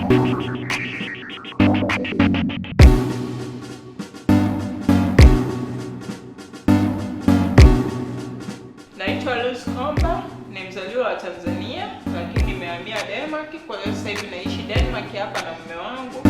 Naitwa Lucy Komba, ni mzaliwa wa Tanzania, lakini nimehamia Denmark. Kwa hiyo sasa hivi naishi Denmark hapa na mume wangu.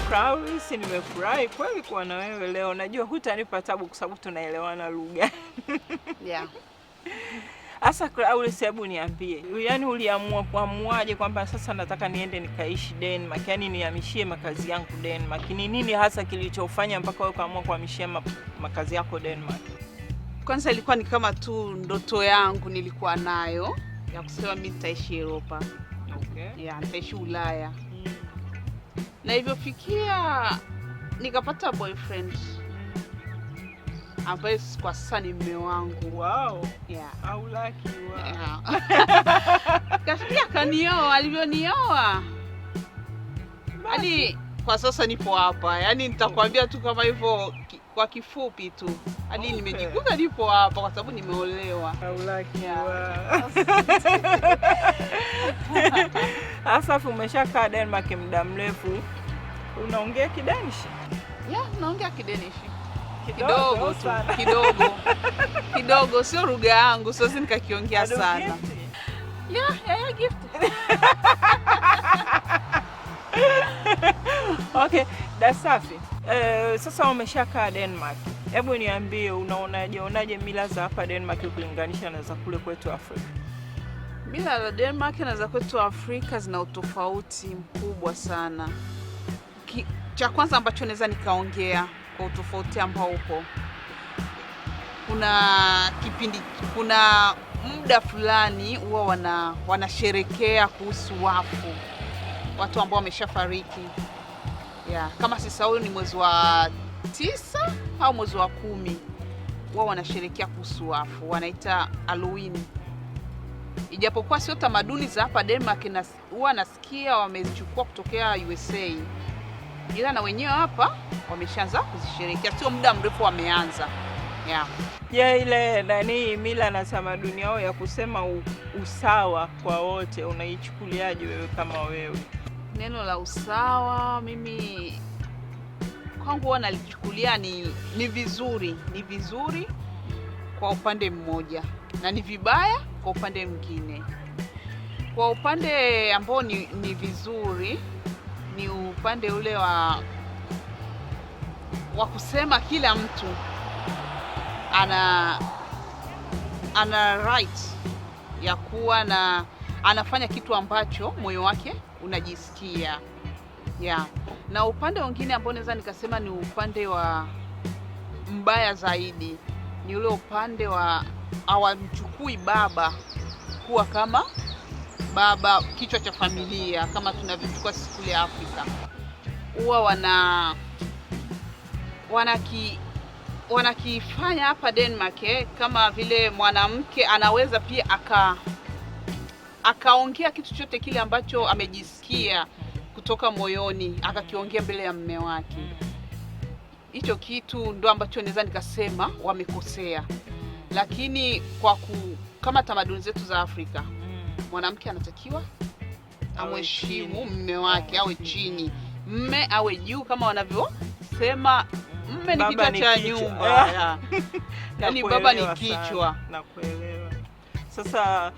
Crowley, nimefurahi kweli kuwa na wewe leo. Najua hutanipa tabu kwa sababu tunaelewana lugha. Yeah. Asa Crowley, hebu niambie, yaani uliamua kuamuaje kwamba sasa nataka niende nikaishi Denmark, yaani nihamishie makazi yangu Denmark? Ni nini hasa kilichofanya mpaka wewe kaamua kuhamishia makazi yako Denmark? Kwanza ilikuwa ni kama tu ndoto yangu nilikuwa nayo ya kusema mimi nitaishi Europa. Okay. Yeah, nitaishi Ulaya. Na hivyo fikia nikapata boyfriend ambaye kwa sasa ni mume wangu. Wow. Yeah. Au lucky wow. Yeah. Kafikia kanioa, alivyonioa. Hadi kwa sasa nipo hapa. Yaani nitakwambia tu kama hivyo kwa kifupi tu. Hadi Okay. Nimejikuta nipo hapa kwa sababu nimeolewa. Au lucky Yeah. wow. Asafu, umeshakaa Denmark muda mrefu. Unaongea Kidanish? Yeah, naongea Kidanish. Kidogo Tu, kidogo, sio lugha yangu, siwezi nikakiongea sana. Yeah, gift. Okay, that's safi. Sasa umeshakaa Denmark. Hebu niambie, unaonaje mila za hapa Denmark ukilinganisha na za kule kwetu Afrika? Mila za Denmark na za kwetu Afrika zina utofauti mkubwa sana. Cha kwanza ambacho naweza nikaongea kwa utofauti ambao upo, kuna muda fulani huwa wanasherekea kuhusu watu ambao wameshafariki. Yeah, kama sasa huyu ni mwezi wa 9 au mwezi wa 10, huwa wanasherekea kuhusu wafu, wanaita Halloween. Ijapokuwa sio tamaduni za hapa Denmark, na huwa nasikia wamezichukua kutokea USA. Ila na wenyewe hapa wameshaanza kuzisherehekea, sio muda mrefu wameanza. Yeah. Yeah, ile mila na tamaduni yao ya kusema usawa kwa wote, unaichukuliaje wewe kama wewe? Neno la usawa mimi kwangu huwa nalichukulia ni vizuri kwa upande mmoja na ni vibaya kwa upande mwingine. Kwa upande ambao ni vizuri ni upande ule wa kusema kila mtu ana right ya kuwa anafanya kitu ambacho moyo wake unajisikia. Yeah. Na upande mwingine ambao naweza nikasema ni upande wa mbaya zaidi ni ule upande wa hawamchukui baba kuwa kama baba, kichwa cha familia kama tunavyochukua sisi kule Afrika. Huwa wanakifanya hapa Denmark kama vile mwanamke anaweza pia akaongea kitu chote kile ambacho amejisikia kutoka moyoni, akakiongea mbele ya mume wake. Hicho kitu ndo ambacho naweza nikasema wamekosea. Lakini kama tamaduni zetu za Afrika, mwanamke anatakiwa amheshimu mume wake, awe chini, mume awe juu, kama wanavyosema mume ni kichwa cha nyumba. Yaani baba ni kichwa. Nakuelewa. Sasa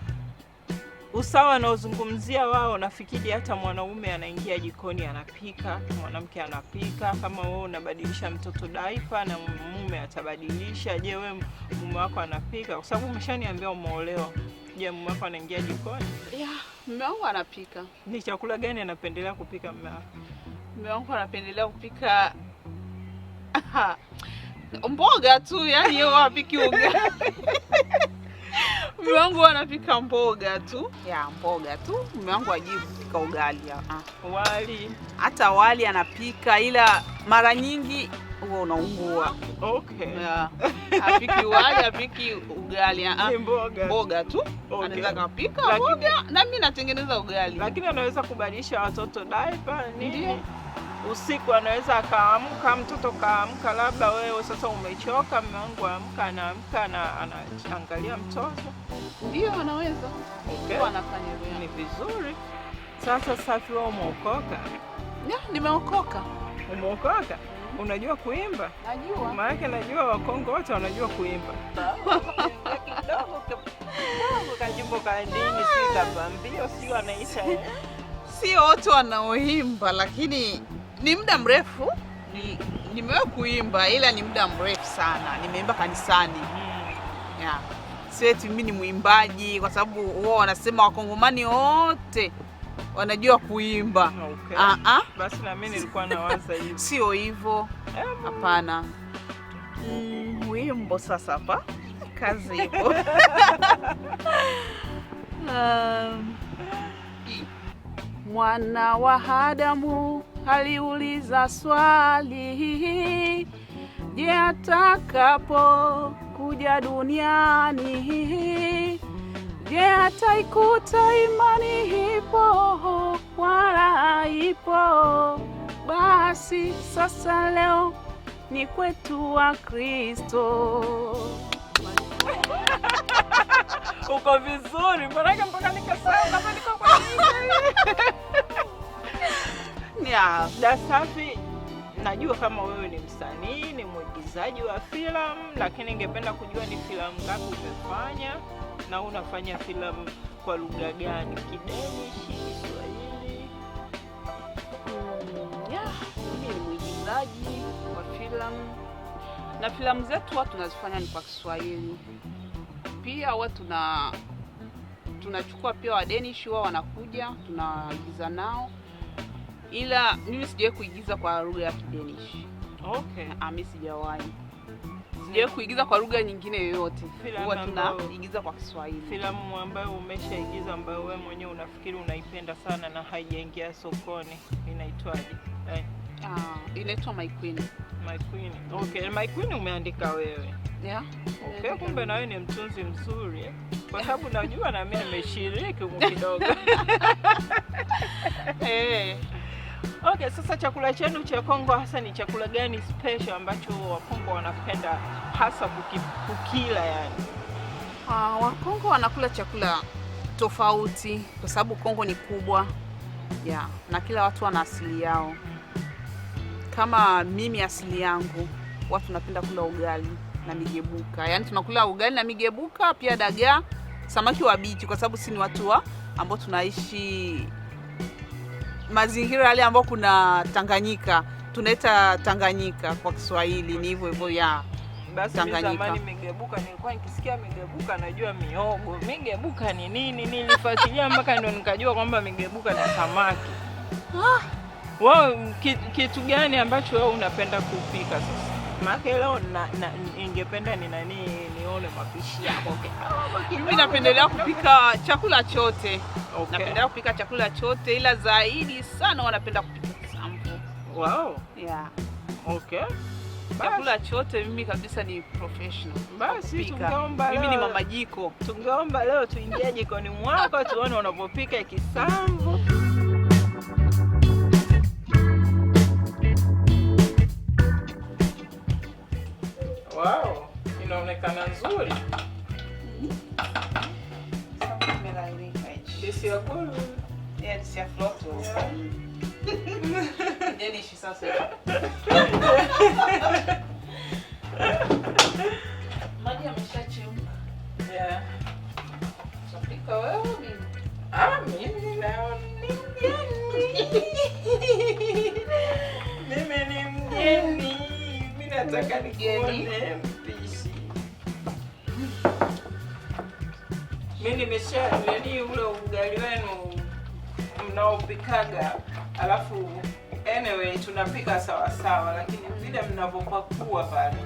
usawa unaozungumzia wao, nafikiri hata mwanaume anaingia jikoni anapika, mwanamke anapika. Kama wewe unabadilisha mtoto diaper na mume atabadilisha, je, wewe mume wako anapika? Kwa sababu umeshaniambia umeolewa. Je, mume wako anaingia jikoni? Yeah, mume wangu anapika. Ni chakula gani anapendelea kupika mume wako? Mume wangu anapendelea kupika mboga tu, yani yeye hapiki ugali. Mume wangu anapika mboga tu. Ya, mboga tu. Mume wangu hajui kupika ugali. Wali. Hata wali anapika, ila mara nyingi huwa unaungua. Okay. Yeah. Hapiki wali, hapiki ugali, Ni mboga. mboga tu. Okay. Anaweza kapika mboga na mimi natengeneza ugali. Lakini anaweza kubadilisha watoto diaper nini? Ndio. Usiku anaweza akaamka, mtoto kaamka, labda wewe sasa umechoka, mume wangu anaamka na anaangalia mtoto. Ndio anaweza. Okay. Kwa anafanya hivyo. Ni vizuri. Sasa Safi, wewe umeokoka? Nimeokoka. Umeokoka? Unajua kuimba? Najua. Maana najua Wakongo wote wanajua kuimba. Kidogo kajimbo ka ndini, si kabambio, si wanaisha. Sio wote wanaoimba, lakini ni muda mrefu nimewahi kuimba, ila ni muda mrefu sana. Nimeimba kanisani. Yeah. Sieti mimi ni mwimbaji, kwa sababu wao wanasema Wakongomani wote wanajua kuimba. Okay. Basi na mimi nilikuwa nawaza hivyo. Sio hivyo. Hapana. Wimbo sasa hapa. Kazi ipo. Mwana wa Adamu aliuliza swali, je, atakapo kuja duniani, je, ataikuta imani ipo wala ipo? Basi sasa leo ni kwetu wa Kristo. Uko vizuri, mbona mpaka nikasahau kama niko kwa nini? Yeah. Da Safi, najua kama wewe ni msanii, ni mwigizaji wa filamu, lakini ningependa kujua ni filamu ngapi umefanya na unafanya filamu kwa lugha gani? Kidenish, Kiswahili? Yeah, mimi ni mwigizaji wa filamu. Na filamu zetu watu tunazifanya ni kwa Kiswahili. Pia watu tunachukua pia Wadenish, wao wanakuja, tunaigiza nao. Ila mimi sijawahi kuigiza kwa lugha ya Kidenish. Okay. Mimi sijawahi kuigiza kwa lugha nyingine yoyote. Huwa tunaigiza kwa Kiswahili. Filamu ambayo umeshaigiza ambayo wewe mwenyewe unafikiri unaipenda sana na haijaingia sokoni inaitwaje? Inaitwa My Queen. My Queen. Okay, My Queen umeandika wewe. Yeah. Okay, kumbe na wewe ni mtunzi mzuri. Kwa sababu najua na mimi nimeshiriki huko kidogo. Okay, sasa chakula chenu cha Kongo hasa ni chakula gani special ambacho Wakongo wanapenda hasa kukila yani? Wakongo wanakula chakula tofauti kwa sababu Kongo ni kubwa. Yeah, na kila watu wana asili yao. Kama mimi asili yangu, watu napenda kula ugali na migebuka. Yaani tunakula ugali na migebuka, pia dagaa, samaki wa bichi, kwa sababu si ni watu ambao tunaishi mazingira yale ambao kuna Tanganyika. Tunaita Tanganyika kwa Kiswahili, ni hivyo hivyo ya basi Tanganyika. Zamani migebuka nilikuwa nikisikia migebuka najua miogo. Migebuka ni nini? Nilifuatilia mpaka ndio nikajua kwamba migebuka ni samaki. Wao kitu gani ambacho wewe unapenda kupika sasa? Maana leo ningependa nione mapishi yako. Mimi napendelea kupika chakula chote. Okay. Napendelea kupika chakula chote, ila zaidi sana wanapenda kupika sampu. Wow. Yeah. Okay. Chakula chote mimi kabisa ni professional. Basi tungeomba mimi ni mama jiko. Tungeomba leo tuingie jikoni mwako tuone unapopika kisamvu. Wow, inaonekana nzuri. Desi ya kulu. Yeah, desi ya floto. Denish sasa. Maji yameshachemka. Yeah. Utapika wewe mimi? Mimi nao ni mgeni. Mimi nataka nikuone mpishi. Mimi nimeshaani ule ugali wenu mnaopikaga, alafu anyway tunapika sawa sawa, lakini vile mnavopakua pale.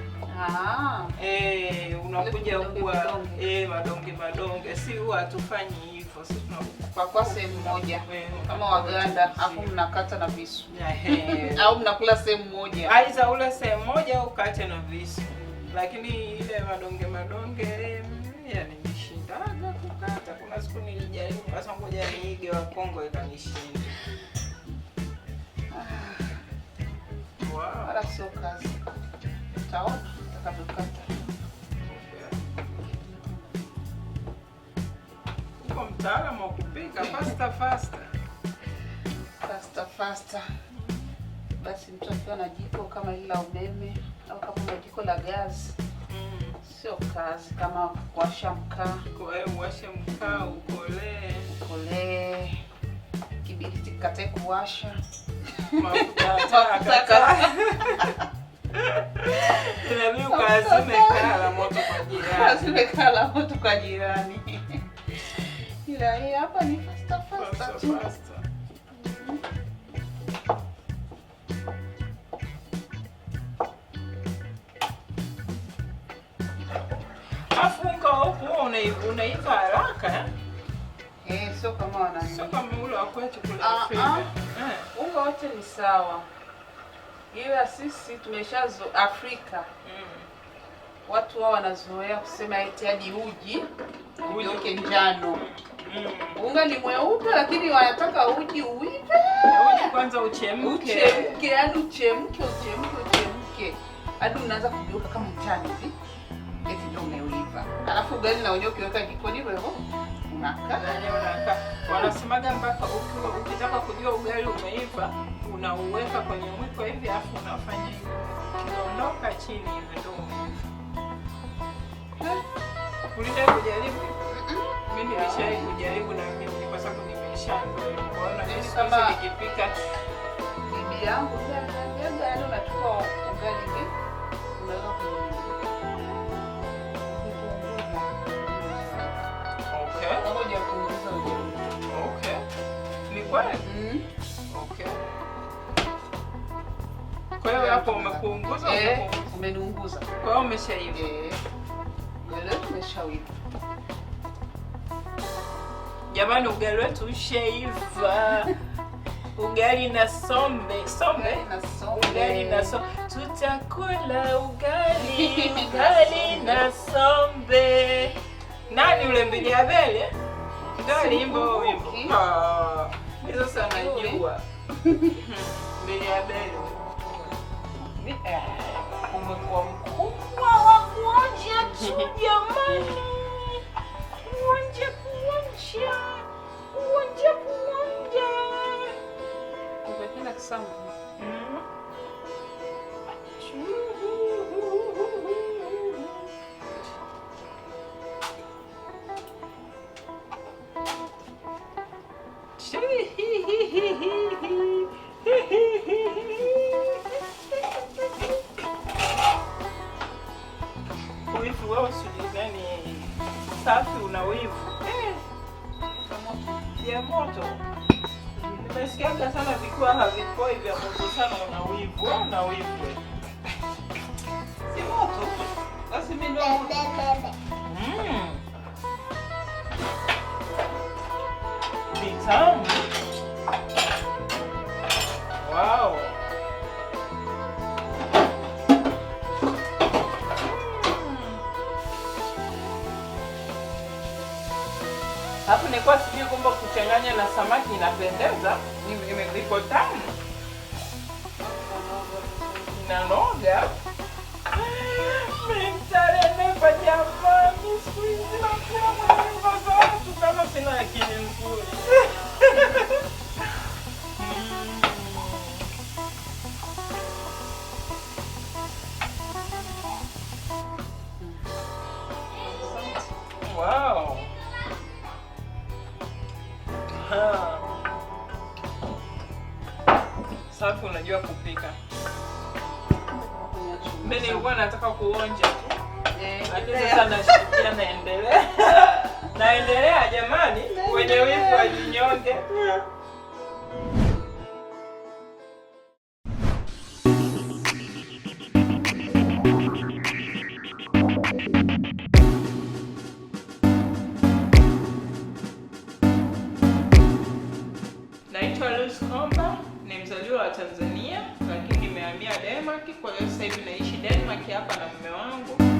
Unakuja kuwa madonge, si huwa hatufanyi hivyo. hapo. Sisi kwa sehemu moja kama Waganda, afu mnakata na visu. Ehe. Au mnakula sehemu moja. Aidha ule sehemu moja au kate na visu. Lakini ile madonge yaninishindaga kukata. Kuna siku nilijaribu sasa ngoja niige wa Kongo ikanishinda. Wow. Wala sio kazi. Utaona utakavyokata. Uko mtaalamu wa kupika Faster. Basi mtu akiwa na jiko kama hili la umeme au kama na jiko la gasi, sio kazi kama kuwasha mkaa. Kwa hiyo uwashe mkaa, ukolee. Kibiriti katae kuwasha. Mafuta kaka. Inabidi ukazime kaa la moto kwa jirani. Ila hii hapa ni faster. Afunga huko unaiva haraka. Sio kama wanani. Sio kama ule wa kwetu kule Afrika. Unga wote ni sawa. Ila sisi tumeshazo Afrika. Watu wao wanazoea kusema eti hadi uji uke njano. Unga ni mweupe lakini wanataka uji uive. Uji kwanza uchemke. Yaani uchemke. Hadi unaanza kugeuka kama njano hivi. Eti ndio umeiva. Alafu ugali na wenyewe ukiweka jikoni hivyo unakaa. Wanasemaga mpaka ukitaka kujua ugali umeiva, unauweka kwenye mwiko hivi afu unafanya hivi. Kiondoka chini hivi ndio. Ulitaka kujaribu? Mimi nimeshawahi kujaribu na mimi kwa sababu nimeshaanza kuona kama nikipika bibi yangu yaani unachukua ugali hivi unaweza Okay. Ni kweli? Okay. Kwa hiyo hapo umekuunguza umeniunguza. Kwa hiyo umeshaiva. Ugali umeshaiva. Jamani ugali wetu ushaiva. Ugali na sombe. Ugali na sombe. Tutakula ugali na sombe. Nani ule Mbiliabele? Ndio limbo wimbo. Hizo sana najua. Mbiliabele. Umekuwa mkubwa wa kuonja tu jamani. Kuonja. Umependa kisamvu. Wivu wao sijizani safi una wivu. Ya moto. Nimesikiaga sana vikiwa havipoi vya moto sana una wivu. Una wivu. Si moto. Basi mimi ndo ni tamu. Wow. Hapo nilikuwa sijui kwamba kuchanganya na samaki inapendeza. Iko tamu. Inanoga. Mtarenepa jamani, siku hizi nakula mwenyewe za watu kama sina akili nzuri. Wow. Safi unajua kupika. Mimi nilikuwa nataka kuonja tu. Lakini sasa nashikia naendelea jamani, wenye wivu wajinyonge. nibaki hapa na mume wangu.